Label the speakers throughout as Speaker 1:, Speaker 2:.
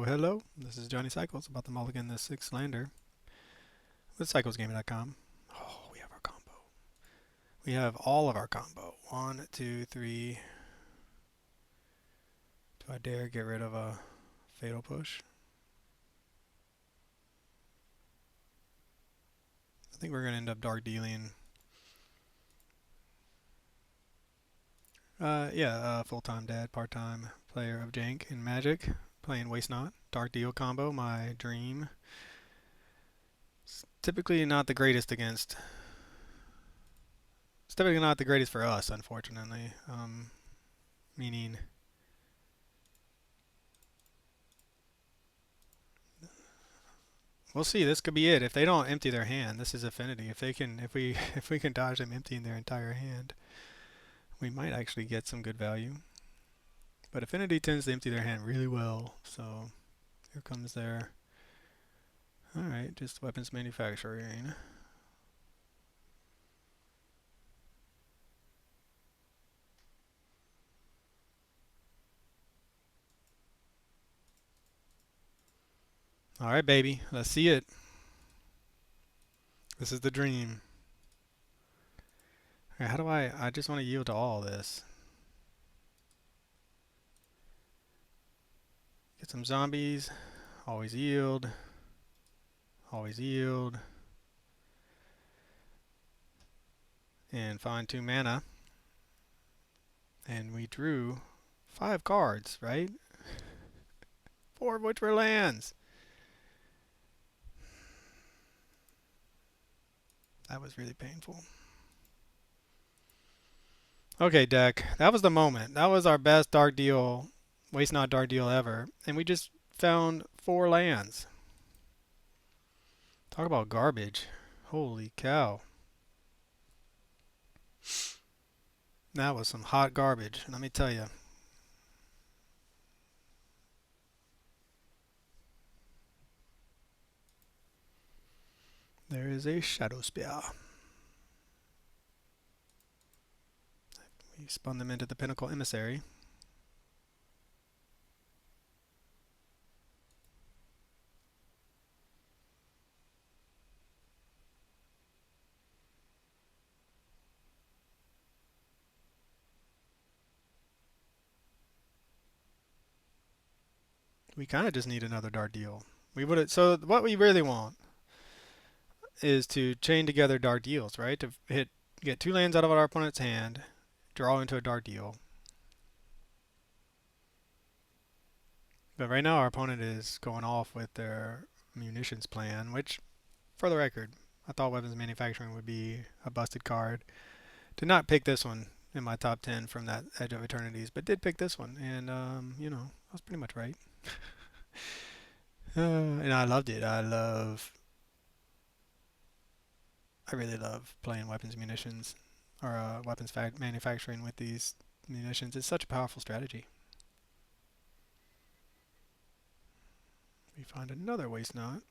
Speaker 1: Hello. This is Johnny Cycles about to mulligan this 6-lander with cyclesgaming.com. Oh, we have our combo. We have all of our combo. 1, 2, 3. Do I dare get rid of a fatal push? I think we're going to end up dark dealing. Full-time dad, part-time player of Jank and Magic, playing Waste Not. Dark deal combo, my dream. It's typically not the greatest against. It's typically not the greatest for us, unfortunately. Meaning, we'll see. This could be it. If they don't empty their hand, this is Affinity. If we can dodge them emptying their entire hand, we might actually get some good value. But Affinity tends to empty their hand really well. So here comes their. All right, just weapons manufacturing. All right, baby. Let's see it. This is the dream. All right, how do I just want to yield to all this. Get some zombies. Always yield. Always yield. And find 2 mana. And we drew 5 cards, right? 4 of which were lands. That was really painful. Okay, deck. That was the moment. That was our best dark deal, waste not dark deal ever. And we just found 4 lands. Talk about garbage. Holy cow. That was some hot garbage, let me tell you. There is a Shadow Spear. We spun them into the Pinnacle Emissary. We kind of just need another dark deal. So what we really want is to chain together dark deals, right? To get 2 lands out of our opponent's hand, draw into a dark deal. But right now our opponent is going off with their munitions plan, which, for the record, I thought weapons manufacturing would be a busted card. Did not pick this one in my top 10 from that Edge of Eternities, but did pick this one, and I was pretty much right. And I loved it. I really love playing weapons munitions or weapons manufacturing with these munitions. It's such a powerful strategy. We find another waste knot.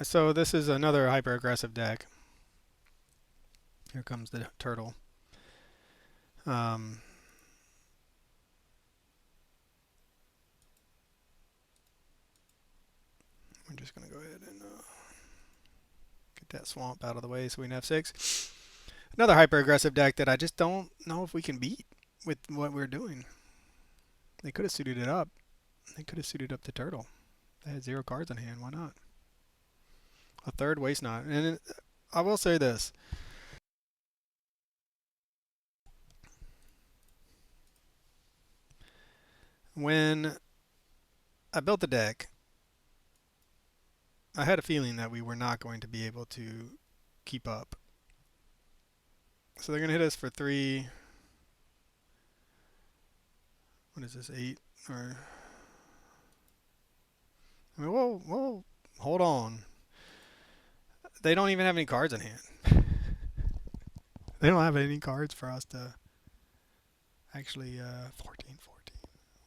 Speaker 1: So this is another hyper aggressive deck. Here comes the turtle. Um, we're just gonna go ahead and get that swamp out of the way so we can have 6. Another hyper aggressive deck that I just don't know if we can beat with what we're doing. They could have suited it up. They could have suited up the turtle. They had 0 cards in hand. Why not? A third waste knot. And I will say this. When I built the deck, I had a feeling that we were not going to be able to keep up. So they're going to hit us for 3. What is this, 8? Or I mean, whoa, hold on. They don't even have any cards in hand. They don't have any cards for us to actually 14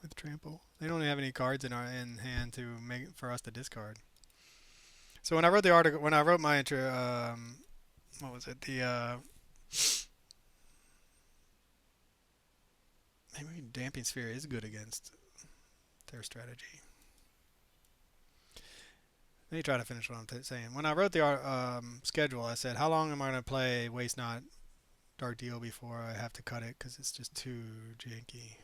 Speaker 1: with trample. They don't have any cards in hand to make for us to discard. So when I wrote the article, when I wrote my intro, what was it? Maybe Damping Sphere is good against their strategy. Let me try to finish what I'm saying. When I wrote the schedule, I said, how long am I going to play Waste Not Dark Deal before I have to cut it because it's just too janky.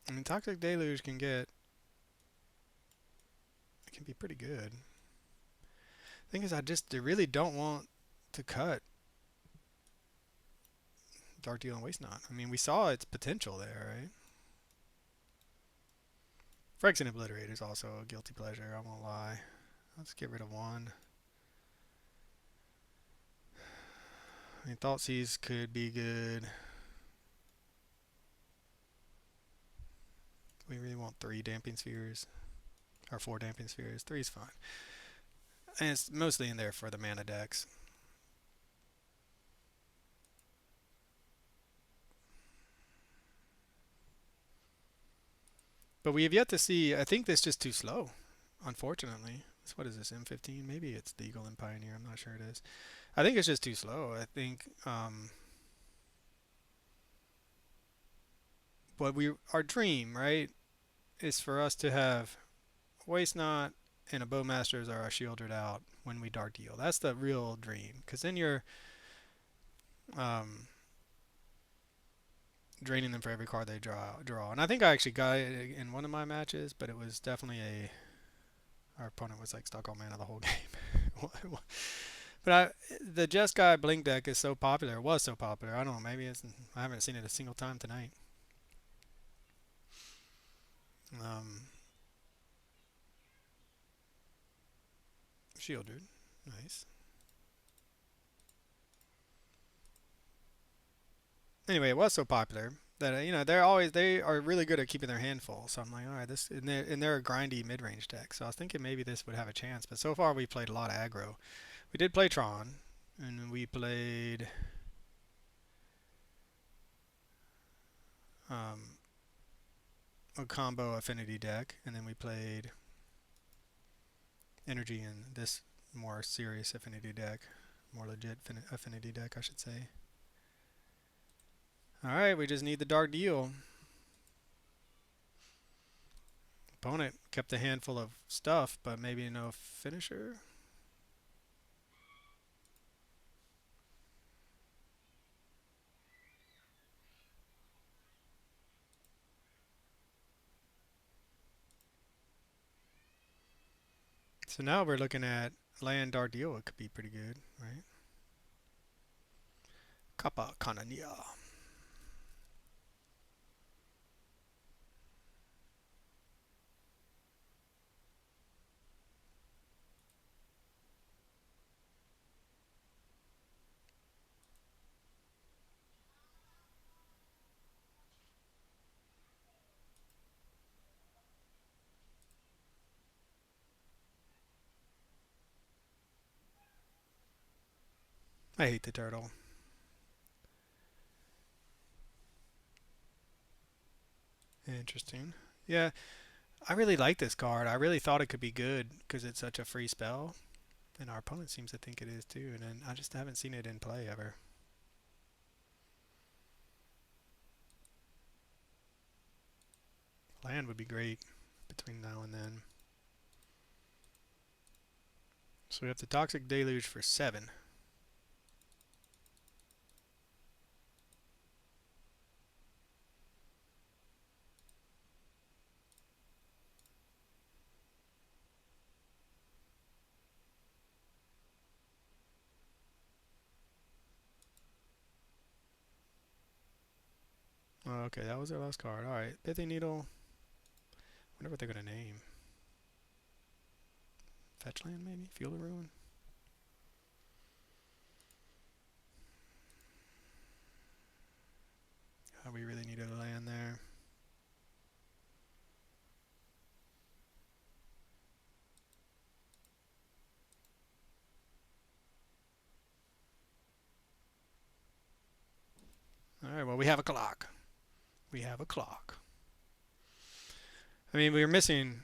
Speaker 1: I mean, Toxic Deluge can be pretty good. Thing is, I really don't want to cut Dark Deal and Waste Not. I mean, we saw its potential there, right? Phyrexian Obliterate is also a guilty pleasure, I won't lie. Let's get rid of 1. I mean, Thoughtseize could be good. We really want 3 Damping Spheres. Or 4 Damping Spheres. 3 is fine. And it's mostly in there for the mana decks. But we have yet to see. I think this is just too slow, unfortunately. What is this, M15? Maybe it's the Eagle and Pioneer. I'm not sure it is. I think it's just too slow. I think our dream, right, is for us to have Waste Not and a Bowmasters or a Shieldred out when we Dark Deal. That's the real dream. Because then you're draining them for every card they draw. And I think I actually got it in one of my matches, but it was definitely our opponent was like stuck on mana the whole game. But the Jeskai Blink deck is so popular. It was so popular. I don't know. Maybe I haven't seen it a single time tonight. Shieldred, nice. Anyway, it was so popular that they are really good at keeping their hand full. So I'm like, all right, they're a grindy mid range deck. So I was thinking maybe this would have a chance. But so far we played a lot of aggro. We did play Tron, and we played a combo Affinity deck, and then we played Energy in this more serious Affinity deck, more legit Affinity deck, I should say. All right, we just need the Dark Deal. Opponent kept a handful of stuff, but maybe no finisher. So now we're looking at land Dark Deal. It could be pretty good, right? Kappa Kanania. I hate the turtle. Interesting. Yeah, I really like this card. I really thought it could be good because it's such a free spell. And our opponent seems to think it is too. And then I just haven't seen it in play ever. Land would be great between now and then. So we have the Toxic Deluge for 7. Okay, that was their last card. All right, Pithy Needle. Wonder what they're gonna name. Fetchland, maybe? Fuel the Ruin? Oh, we really needed a land there. Alright, well, we have a clock. We have a clock. I mean, we were missing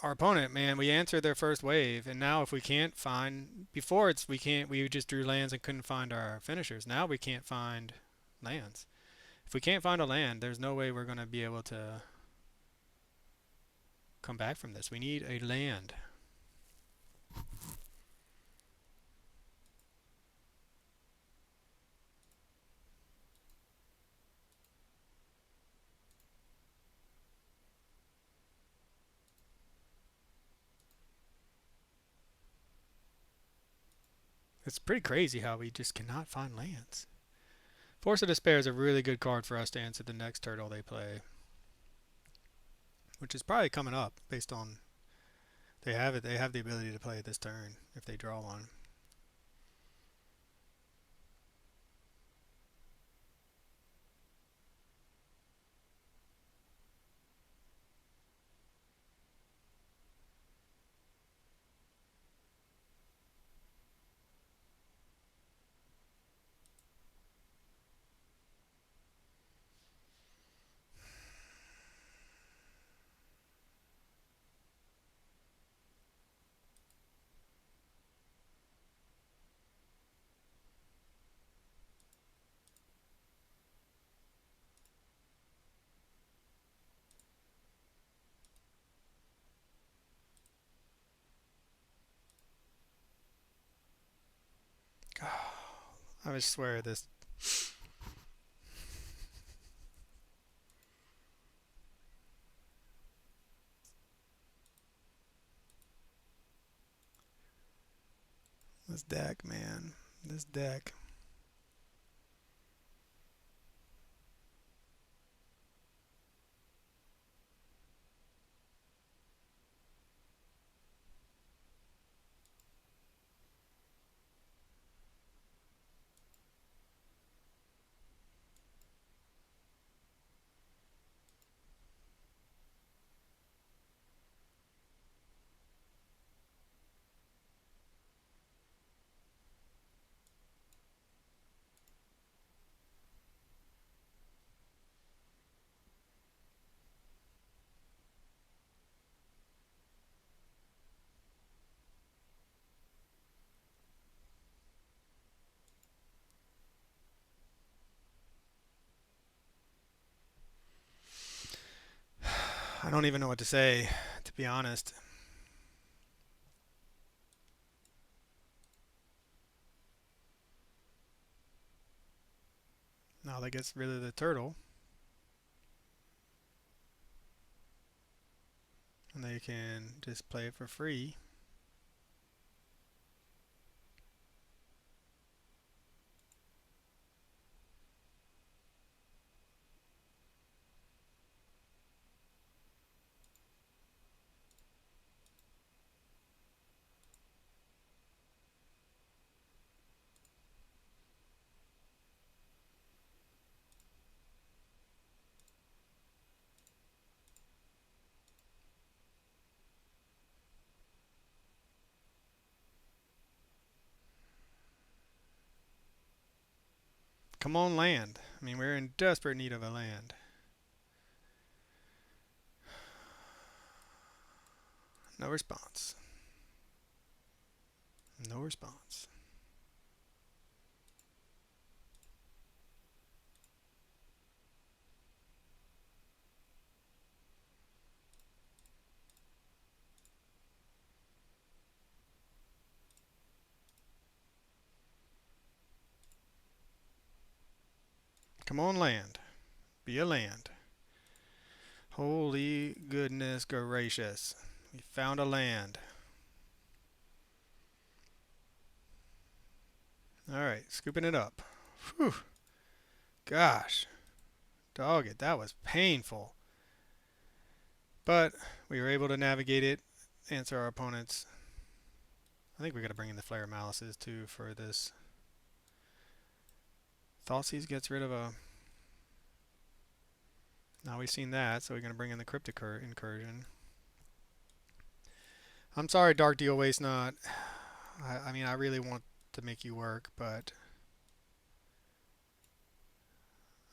Speaker 1: our opponent, man. We answered their first wave, and now if we can't find... Before, we just drew lands and couldn't find our finishers. Now we can't find lands. If we can't find a land, there's no way we're going to be able to come back from this. We need a land. It's pretty crazy how we just cannot find lands. Force of Despair is a really good card for us to answer the next turtle they play, which is probably coming up based on they have it. They have the ability to play it this turn if they draw one. I swear this. This deck, man. This deck. I don't even know what to say, to be honest. Now that gets rid of the turtle. And they can just play it for free. Come on, land. I mean, we're in desperate need of a land. No response. No response. Come on, land. Be a land. Holy goodness gracious. We found a land. Alright, scooping it up. Whew. Gosh. Dog it, that was painful. But we were able to navigate it, answer our opponents. I think we got to bring in the Flare Malices too for this. Thoughtseize gets rid of a... Now we've seen that, so we're going to bring in the Cryptic Incursion. I'm sorry, Dark Deal Waste Not. I mean, I really want to make you work, but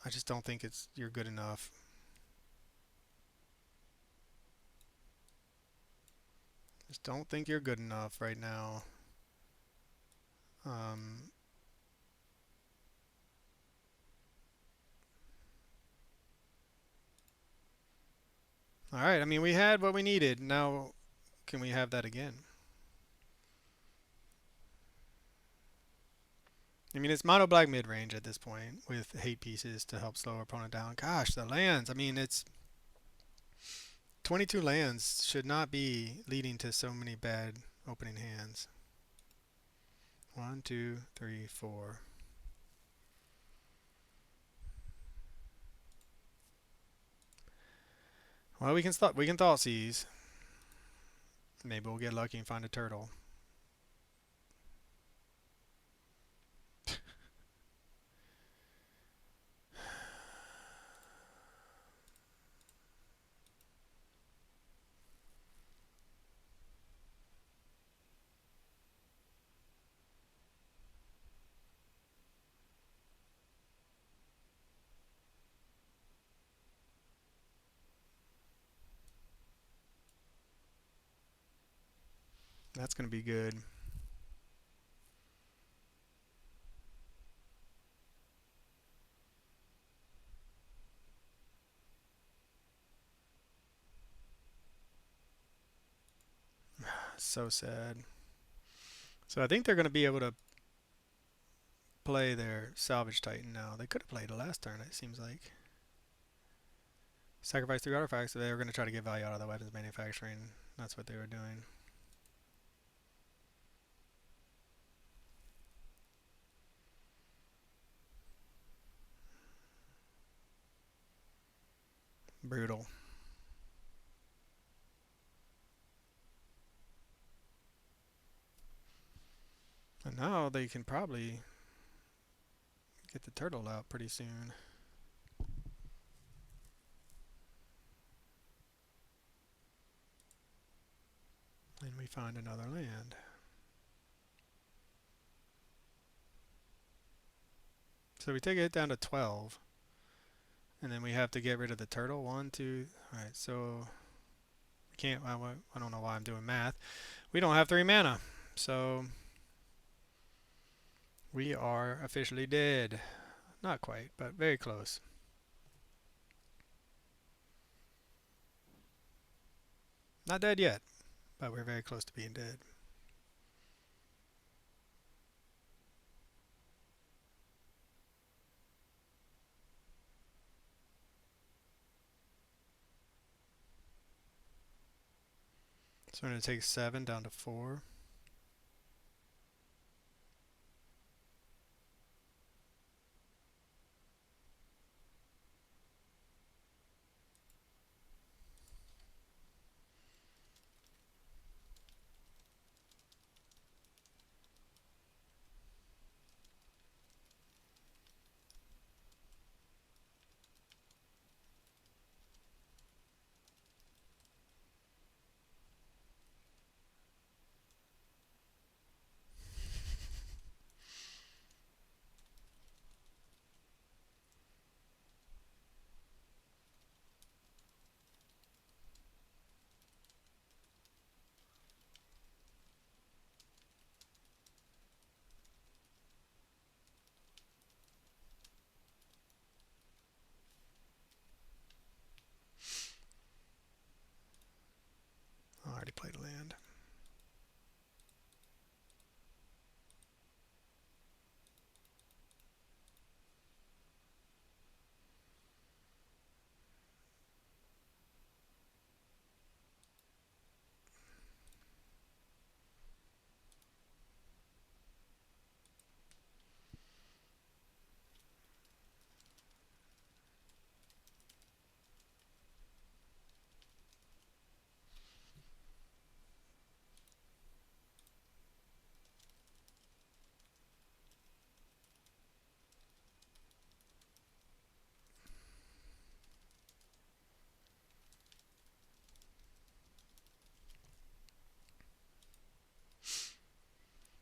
Speaker 1: I just don't think you're good enough. Just don't think you're good enough right now. Alright, I mean, we had what we needed. Now, can we have that again? I mean, it's mono black mid range at this point with hate pieces to help slow our opponent down. Gosh, the lands. I mean, it's 22 lands should not be leading to so many bad opening hands. 1, 2, 3, 4. Well, we can Thoughtseize. Maybe we'll get lucky and find a turtle. That's going to be good. So sad. So I think they're going to be able to play their Salvage Titan now. They could have played it last turn, it seems like. Sacrifice 3 artifacts, so they were going to try to get value out of the weapons manufacturing. That's what they were doing. Brutal. And now they can probably get the turtle out pretty soon. And we find another land. So we take it down to 12. And then we have to get rid of the turtle. 1, 2. Alright, so we can't. I don't know why I'm doing math. We don't have 3 mana. So we are officially dead. Not quite, but very close. Not dead yet, but we're very close to being dead. So we're going to take 7 down to 4.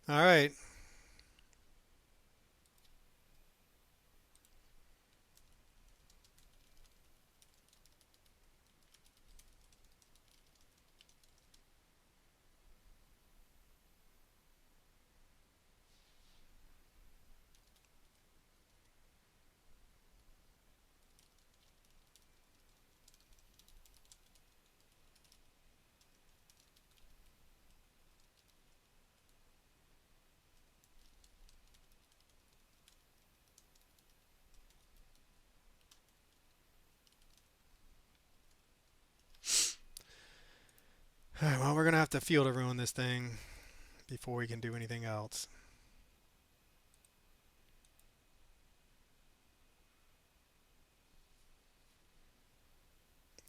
Speaker 1: All right. All right. Well, we're gonna have to field to ruin this thing before we can do anything else.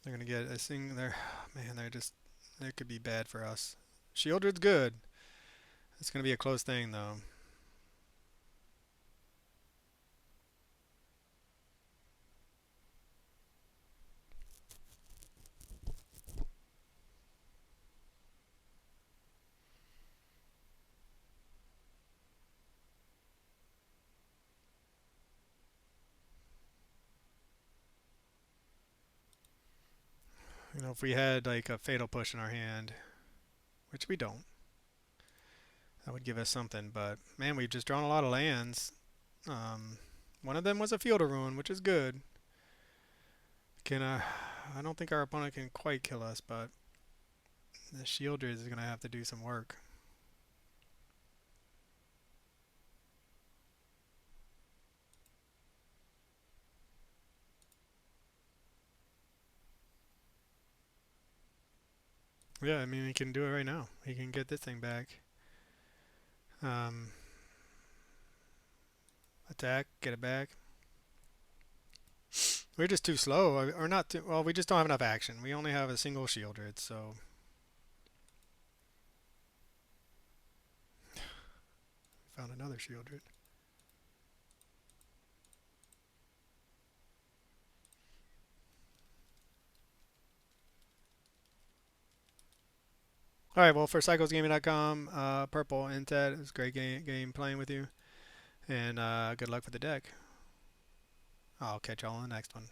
Speaker 1: They're gonna get this thing. They're man. They're just. They could be bad for us. Shieldred's good. It's gonna be a close thing though. You know, if we had like a fatal push in our hand, which we don't, that would give us something. But man, we've just drawn a lot of lands. Um, One of them was a field of ruin, which is good. Can I don't think our opponent can quite kill us, but the Shieldred is gonna have to do some work. Yeah, I mean he can do it right now. He can get this thing back. Um, Attack, get it back. We're just too slow, or not too. Well, we just don't have enough action. We only have a single Shieldred, so found another Shieldred. All right, well, for cyclesgaming.com, Purple Intet, it was a great game playing with you, and good luck with the deck. I'll catch y'all on the next one.